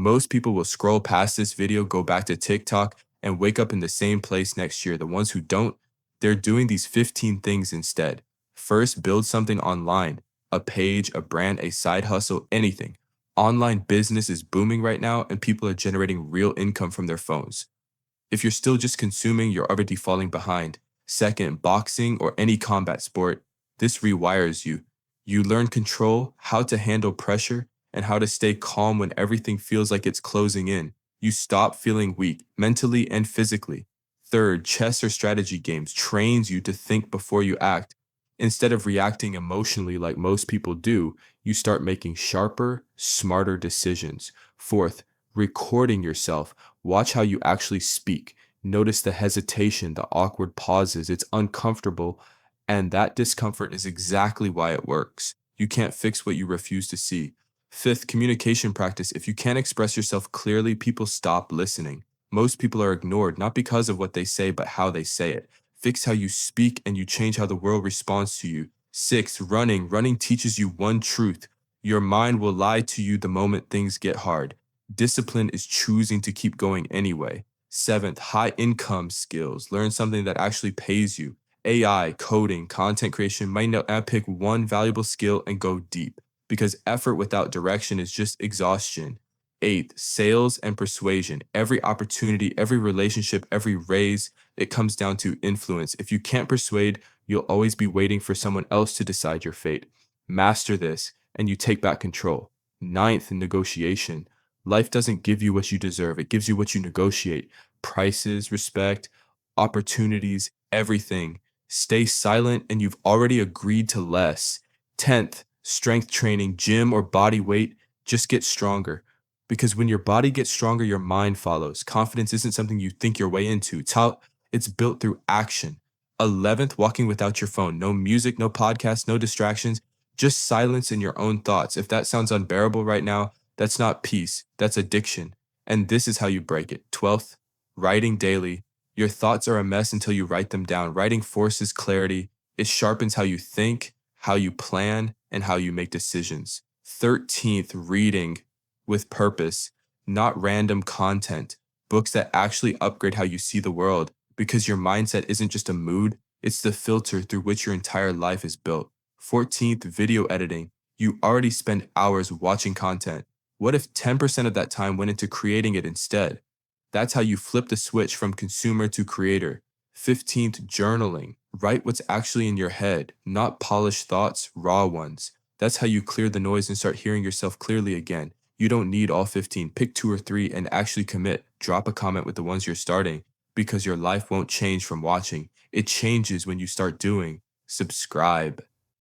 Most people will scroll past this video, go back to TikTok, and wake up in the same place next year. The ones who don't, they're doing these 15 things instead. First, build something online, a page, a brand, a side hustle, anything. Online business is booming right now, and people are generating real income from their phones. If you're still just consuming, you're already falling behind. Second, boxing or any combat sport, this rewires you. You learn control, how to handle pressure, and how to stay calm when everything feels like it's closing in. You stop feeling weak, mentally and physically. Third, chess or strategy games trains you to think before you act. Instead of reacting emotionally like most people do, you start making sharper, smarter decisions. Fourth, recording yourself. Watch how you actually speak. Notice the hesitation, the awkward pauses. It's uncomfortable, and that discomfort is exactly why it works. You can't fix what you refuse to see. Fifth, communication practice. If you can't express yourself clearly, people stop listening. Most people are ignored, not because of what they say, but how they say it. Fix how you speak, and you change how the world responds to you. Sixth, running. Running teaches you one truth. Your mind will lie to you the moment things get hard. Discipline is choosing to keep going anyway. Seventh, high income skills. Learn something that actually pays you. AI, coding, content creation might not pick one valuable skill and go deep because effort without direction is just exhaustion. Eighth, sales and persuasion. Every opportunity, every relationship, every raise, it comes down to influence. If you can't persuade, you'll always be waiting for someone else to decide your fate. Master this, and you take back control. Ninth, negotiation. Life doesn't give you what you deserve, it gives you what you negotiate. Prices, respect, opportunities, everything. Stay silent, and you've already agreed to less. 10th, strength training, gym or body weight, just get stronger. Because when your body gets stronger, your mind follows. Confidence isn't something you think your way into. It's built through action. 11th, walking without your phone. No music, no podcast, no distractions, just silence in your own thoughts. If that sounds unbearable right now, that's not peace, that's addiction. And this is how you break it. 12th, writing daily. Your thoughts are a mess until you write them down. Writing forces clarity. It sharpens how you think, how you plan, and how you make decisions. 13th, reading with purpose, not random content. Books that actually upgrade how you see the world, because your mindset isn't just a mood, it's the filter through which your entire life is built. 14th, video editing. You already spend hours watching content. What if 10% of that time went into creating it instead? That's how you flip the switch from consumer to creator. 15th, journaling. Write what's actually in your head, not polished thoughts, raw ones. That's how you clear the noise and start hearing yourself clearly again. You don't need all 15. Pick 2 or 3 and actually commit. Drop a comment with the ones you're starting, because your life won't change from watching. It changes when you start doing. Subscribe.